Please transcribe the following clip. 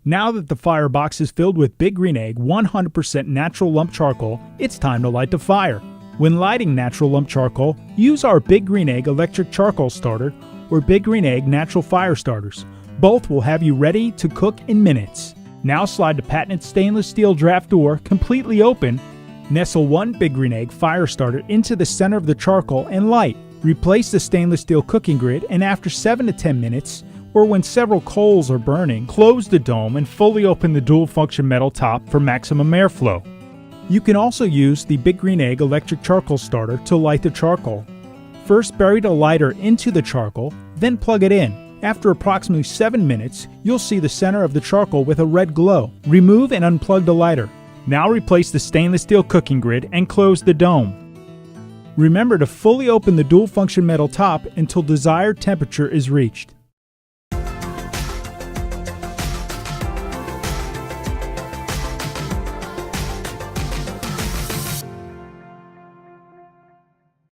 Now that the firebox is filled with Big Green Egg 100% natural lump charcoal, it's time to light the fire. When lighting natural lump charcoal, use our Big Green Egg electric charcoal starter or Big Green Egg natural fire starters. Both will have you ready to cook in minutes. Now slide the patented stainless steel draft door completely open. Nestle one Big Green Egg fire starter into the center of the charcoal and light. Replace the stainless steel cooking grid, and after 7 to 10 minutes, or when several coals are burning, close the dome and fully open the dual function metal top for maximum airflow. You can also use the Big Green Egg electric charcoal starter to light the charcoal. First bury the lighter into the charcoal, then plug it in. After approximately 7 minutes, you'll see the center of the charcoal with a red glow. Remove and unplug the lighter. Now replace the stainless steel cooking grid and close the dome. Remember to fully open the dual function metal top until desired temperature is reached.